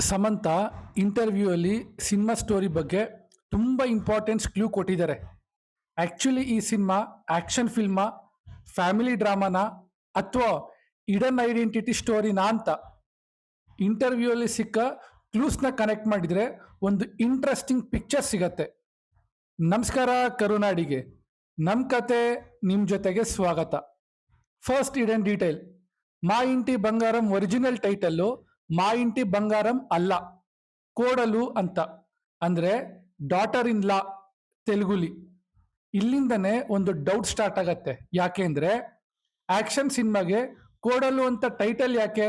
Samantha interview ಅಲ್ಲಿ cinema story ಬಗ್ಗೆ ತುಂಬ ಇಂಪಾರ್ಟೆನ್ಸ್ ಕ್ಲೂ ಕೊಟ್ಟಿದ್ದಾರೆ. ಆ್ಯಕ್ಚುಲಿ ಈ ಸಿನಿಮಾ ಆ್ಯಕ್ಷನ್ ಫಿಲ್ಮಾ, ಫ್ಯಾಮಿಲಿ ಡ್ರಾಮಾನ ಅಥವಾ ಇಡನ್ ಐಡೆಂಟಿಟಿ ಸ್ಟೋರಿನಾ ಅಂತ ಇಂಟರ್ವ್ಯೂ ಅಲ್ಲಿ ಸಿಕ್ಕ ಕ್ಲೂಸ್ನ ಕನೆಕ್ಟ್ ಮಾಡಿದರೆ ಒಂದು ಇಂಟ್ರೆಸ್ಟಿಂಗ್ ಪಿಕ್ಚರ್ ಸಿಗತ್ತೆ. ನಮಸ್ಕಾರ ಕರುನಾಡಿಗೆ, ನಮ್ಮ ಕತೆ ನಿಮ್ಮ ಜೊತೆಗೆ ಸ್ವಾಗತ. First hidden detail. Maa Inti Bangaram original title ಮಾ ಇಂಟಿ ಬಂಗಾರಂ ಅಲ್ಲ, ಕೋಡಲು ಅಂತ, ಅಂದರೆ ಡಾಟರ್ ಇನ್ ಲಾ ತೆಲುಗುಲಿ. ಇಲ್ಲಿಂದನೇ ಒಂದು ಡೌಟ್ ಸ್ಟಾರ್ಟ್ ಆಗತ್ತೆ. ಯಾಕೆ ಅಂದರೆ ಆ್ಯಕ್ಷನ್ ಸಿನಿಮಾಗೆ ಕೋಡಲು ಅಂತ ಟೈಟಲ್ ಯಾಕೆ?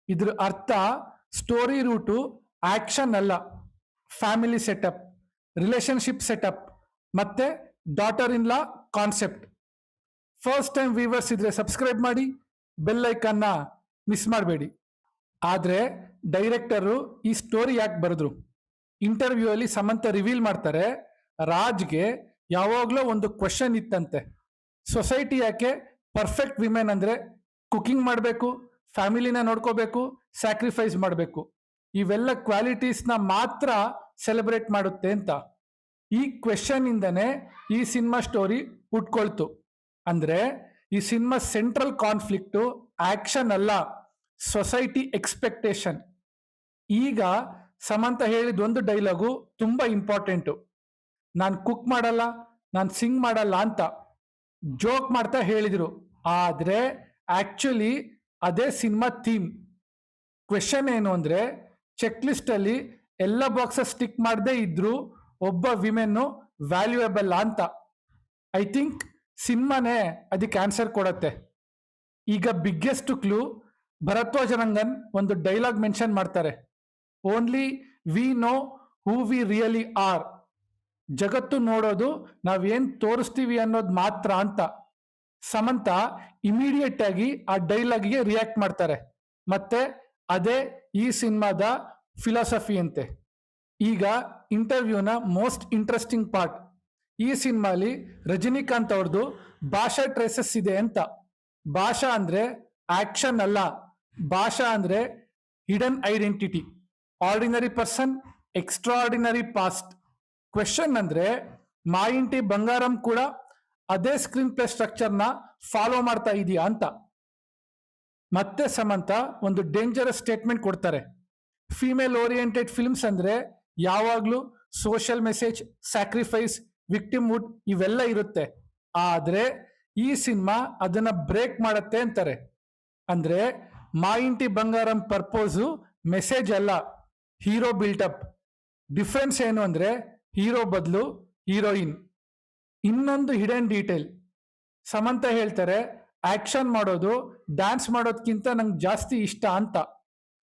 ಇದ್ರ ಅರ್ಥ ಸ್ಟೋರಿ ರೂಟು ಆ್ಯಕ್ಷನ್ ಅಲ್ಲ, ಫ್ಯಾಮಿಲಿ ಸೆಟಪ್, ರಿಲೇಷನ್ಶಿಪ್ ಸೆಟಪ್ ಮತ್ತೆ daughter in law concept. First time viewers ಇದ್ರೆ ಸಬ್ಸ್ಕ್ರೈಬ್ ಮಾಡಿ, ಬೆಲ್ ಐಕನ್ನ ಮಿಸ್ ಮಾಡಬೇಡಿ. ಆದರೆ ಡೈರೆಕ್ಟರು ಈ ಸ್ಟೋರಿ ಯಾಕೆ ಬರೆದ್ರು? ಇಂಟರ್ವ್ಯೂ ಅಲ್ಲಿ ಸಮಂತ ರಿವೀಲ್ ಮಾಡ್ತಾರೆ, ರಾಜ್ಗೆ ಯಾವಾಗಲೂ ಒಂದು ಕ್ವಶನ್ ಇತ್ತಂತೆ. ಸೊಸೈಟಿ ಯಾಕೆ ಪರ್ಫೆಕ್ಟ್ ವಿಮೆನ್ ಅಂದರೆ ಕುಕಿಂಗ್ ಮಾಡಬೇಕು, ಫ್ಯಾಮಿಲಿನ ನೋಡ್ಕೋಬೇಕು, ಸ್ಯಾಕ್ರಿಫೈಸ್ ಮಾಡಬೇಕು, ಇವೆಲ್ಲ ಕ್ವಾಲಿಟೀಸ್ನ ಮಾತ್ರ ಸೆಲೆಬ್ರೇಟ್ ಮಾಡುತ್ತೆ ಅಂತ. ಈ ಕ್ವೆಶನ್ ಇಂದನೇ ಈ ಸಿನಿಮಾ ಸ್ಟೋರಿ ಹುಟ್ಕೊಳ್ತು. ಅಂದರೆ ಈ ಸಿನಿಮಾ ಸೆಂಟ್ರಲ್ ಕಾನ್ಫ್ಲಿಕ್ಟು ಆ್ಯಕ್ಷನ್ ಅಲ್ಲ, ಸೊಸೈಟಿ ಎಕ್ಸ್ಪೆಕ್ಟೇಷನ್. ಈಗ ಸಮಂತ ಹೇಳಿದ ಒಂದು ಡೈಲಾಗು ತುಂಬ ಇಂಪಾರ್ಟೆಂಟು. ನಾನು ಕುಕ್ ಮಾಡಲ್ಲ, ನಾನು ಸಿಂಗ್ ಮಾಡಲ್ಲ ಅಂತ ಜೋಕ್ ಮಾಡ್ತಾ ಹೇಳಿದರು. ಆದರೆ ಆ್ಯಕ್ಚುಲಿ ಅದೇ ಸಿನಿಮಾ ಥೀಮ್. ಕ್ವೆಶನ್ ಏನು ಅಂದರೆ, ಚೆಕ್ ಲಿಸ್ಟಲ್ಲಿ ಎಲ್ಲ ಬಾಕ್ಸಸ್ ಸ್ಟಿಕ್ ಮಾಡದೇ ಇದ್ರೂ ಒಬ್ಬ ವಿಮೆನ್ನು ವ್ಯಾಲ್ಯೂಯಬಲ್ ಅಂತ. ಐ ಥಿಂಕ್ ಸಿನಿಮಾನೇ ಅದಕ್ಕೆ ಆನ್ಸರ್ ಕೊಡತ್ತೆ. ಈಗ ಬಿಗ್ಗೆಸ್ಟ್ ಕ್ಲೂ, ಭರದ್ವಾಜ ರಂಗನ್ ಒಂದು ಡೈಲಾಗ್ ಮೆನ್ಷನ್ ಮಾಡ್ತಾರೆ, only we know who we really are. ಜಗತ್ತು ನೋಡೋದು ನಾವೇನು ತೋರಿಸ್ತೀವಿ ಅನ್ನೋದು ಮಾತ್ರ ಅಂತ. ಸಮಂತ ಇಮಿಡಿಯೇಟ್ ಆಗಿ ಆ ಡೈಲಾಗ್ಗೆ ರಿಯಾಕ್ಟ್ ಮಾಡ್ತಾರೆ. ಮತ್ತೆ ಅದೇ ಈ ಸಿನಿಮಾದ ಫಿಲಾಸಫಿ ಅಂತೆ. ಈಗ ಇಂಟರ್ವ್ಯೂನ ಮೋಸ್ಟ್ ಇಂಟ್ರೆಸ್ಟಿಂಗ್ ಪಾರ್ಟ್. ಈ ಸಿನಿಮಾಲಿ ರಜನಿಕಾಂತ್ ಅವ್ರದ್ದು ಭಾಷಾ ಟ್ರೇಸಸ್ ಇದೆ ಅಂತ. ಭಾಷಾ ಅಂದರೆ ಆ್ಯಕ್ಷನ್ ಅಲ್ಲ, ಭಾಷಾ ಅಂದರೆ hidden identity, ordinary person, extraordinary past. Question ಅಂದರೆ ಮಾ ಇಂಟಿ ಬಂಗಾರಂ ಕೂಡ ಅದೇ ಸ್ಕ್ರೀನ್ ಪ್ಲೇ ಸ್ಟ್ರಕ್ಚರ್ನ ಫಾಲೋ ಮಾಡ್ತಾ ಇದೆಯಾ ಅಂತ. ಮತ್ತೆ ಸಮಂತ ಒಂದು ಡೇಂಜರಸ್ ಸ್ಟೇಟ್ಮೆಂಟ್ ಕೊಡ್ತಾರೆ, ಫೀಮೇಲ್ ಓರಿಯೆಂಟೆಡ್ ಫಿಲ್ಮ್ಸ್ ಅಂದರೆ ಯಾವಾಗಲೂ ಸೋಷಿಯಲ್ ಮೆಸೇಜ್, ಸ್ಯಾಕ್ರಿಫೈಸ್, ವಿಕ್ಟಿಮ್ಹುಡ್ ಇವೆಲ್ಲ ಇರುತ್ತೆ. ಆದರೆ ಈ ಸಿನಿಮಾ ಅದನ್ನ ಬ್ರೇಕ್ ಮಾಡುತ್ತೆ ಅಂತಾರೆ. ಅಂದರೆ ಮಾ ಇಂಟಿ ಬಂಗಾರಂ ಪರ್ಪೋಸು ಮೆಸೇಜ್ ಅಲ್ಲ, ಹೀರೋ ಬಿಲ್ಟಪ್. ಡಿಫ್ರೆನ್ಸ್ ಏನು ಅಂದರೆ ಹೀರೋ ಬದಲು ಹೀರೋಯಿನ್. ಇನ್ನೊಂದು ಹಿಡನ್ ಡೀಟೇಲ್, ಸಮಂತ ಹೇಳ್ತಾರೆ, ಆ್ಯಕ್ಷನ್ ಮಾಡೋದು ಡ್ಯಾನ್ಸ್ ಮಾಡೋದಕ್ಕಿಂತ ನಂಗೆ ಜಾಸ್ತಿ ಇಷ್ಟ ಅಂತ.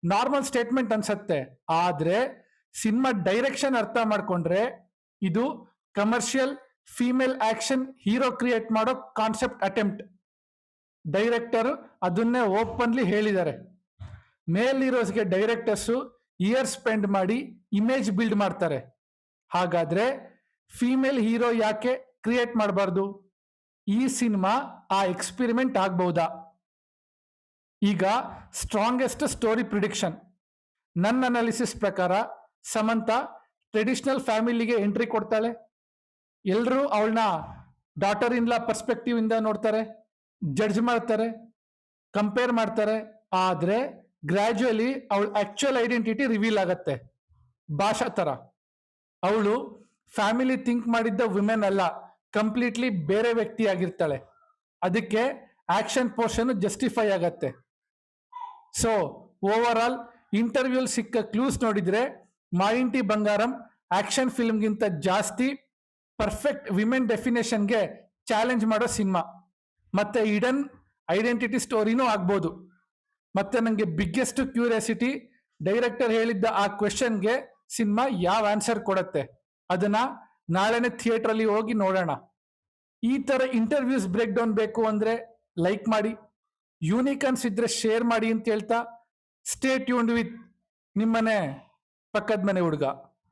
ನಾರ್ಮಲ್ ಸ್ಟೇಟ್ಮೆಂಟ್ ಅನ್ಸತ್ತೆ, ಆದರೆ ಸಿನಿಮಾ ಡೈರೆಕ್ಷನ್ ಅರ್ಥ ಮಾಡ್ಕೊಂಡ್ರೆ ಇದು commercial female action hero create ಮಾಡೋ ಕಾನ್ಸೆಪ್ಟ್ ಅಟೆಂಪ್ಟ್. ಡೈರೆಕ್ಟರ್ ಅದನ್ನೇ ಓಪನ್ಲಿ ಹೇಳಿದ್ದಾರೆ. ಮೇಲ್ ಹೀರೋಸ್ಗೆ ಡೈರೆಕ್ಟರ್ಸು ಇಯರ್ ಸ್ಪೆಂಡ್ ಮಾಡಿ ಇಮೇಜ್ ಬಿಲ್ಡ್ ಮಾಡ್ತಾರೆ. ಹಾಗಾದ್ರೆ ಫೀಮೇಲ್ ಹೀರೋ ಯಾಕೆ ಕ್ರಿಯೇಟ್ ಮಾಡಬಾರ್ದು? ಈ ಸಿನಿಮಾ ಆ ಎಕ್ಸ್ಪೆರಿಮೆಂಟ್ ಆಗ್ಬಹುದಾ? ಈಗ ಸ್ಟ್ರಾಂಗೆಸ್ಟ್ ಸ್ಟೋರಿ ಪ್ರಿಡಿಕ್ಷನ್. ನನ್ನ ಅನಾಲಿಸಿಸ್ ಪ್ರಕಾರ ಸಮಂತ ಟ್ರೆಡಿಷನಲ್ ಫ್ಯಾಮಿಲಿಗೆ ಎಂಟ್ರಿ ಕೊಡ್ತಾಳೆ. ಎಲ್ಲರೂ ಅವಳನ್ನ ಡಾಟರ್ ಇನ್ ಲಾ ಪರ್ಸ್ಪೆಕ್ಟಿವ್ ಇಂದ ನೋಡ್ತಾರೆ, ಜಡ್ಜ್ ಮಾಡ್ತಾರೆ, ಕಂಪೇರ್ ಮಾಡ್ತಾರೆ. ಆದರೆ ಗ್ರ್ಯಾಜುಯಲಿ ಅವಳ ಆಕ್ಚುಯಲ್ ಐಡೆಂಟಿಟಿ ರಿವೀಲ್ ಆಗತ್ತೆ. ಭಾಷಾ ಥರ ಅವಳು ಫ್ಯಾಮಿಲಿ ಥಿಂಕ್ ಮಾಡಿದ್ದ ವಿಮೆನ್ ಅಲ್ಲ, ಕಂಪ್ಲೀಟ್ಲಿ ಬೇರೆ ವ್ಯಕ್ತಿ ಆಗಿರ್ತಾಳೆ. ಅದಕ್ಕೆ ಆಕ್ಷನ್ ಪೋರ್ಷನ್ ಜಸ್ಟಿಫೈ ಆಗತ್ತೆ. ಸೊ ಓವರ್ ಆಲ್ ಇಂಟರ್ವ್ಯೂಲ್ ಸಿಕ್ಕ ಕ್ಲೂಸ್ ನೋಡಿದ್ರೆ ಮಾ ಇಂಟಿ ಬಂಗಾರಂ ಆಕ್ಷನ್ ಫಿಲ್ಮ್ಗಿಂತ ಜಾಸ್ತಿ ಪರ್ಫೆಕ್ಟ್ ವಿಮೆನ್ ಡೆಫಿನೇಷನ್ಗೆ ಚಾಲೆಂಜ್ ಮಾಡೋ ಸಿನಿಮಾ. ಮತ್ತೆ ಇಡನ್ ಐಡೆಂಟಿಟಿ ಸ್ಟೋರಿನೂ ಆಗ್ಬೋದು. ಮತ್ತೆ ನನಗೆ ಬಿಗ್ಗೆಸ್ಟ್ ಕ್ಯೂರಿಯಾಸಿಟಿ, ಡೈರೆಕ್ಟರ್ ಹೇಳಿದ್ದ ಆ ಕ್ವೆಶನ್ಗೆ ಸಿನಿಮಾ ಯಾವ ಆನ್ಸರ್ ಕೊಡುತ್ತೆ. ಅದನ್ನ ನಾಳೆನೇ ಥಿಯೇಟ್ರಲ್ಲಿ ಹೋಗಿ ನೋಡೋಣ. ಈ ಥರ ಇಂಟರ್ವ್ಯೂಸ್ ಬ್ರೇಕ್ ಡೌನ್ ಬೇಕು ಅಂದರೆ ಲೈಕ್ ಮಾಡಿ, ಯೂನಿಕ್ ಅನ್ಸಿದ್ರೆ ಶೇರ್ ಮಾಡಿ ಅಂತ ಹೇಳ್ತಾ, ಸ್ಟೇ ಟ್ಯೂನ್ಡ್ ವಿತ್ ನಿಮ್ಮನೆ ಪಕ್ಕದ ಮನೆ ಹುಡುಗ.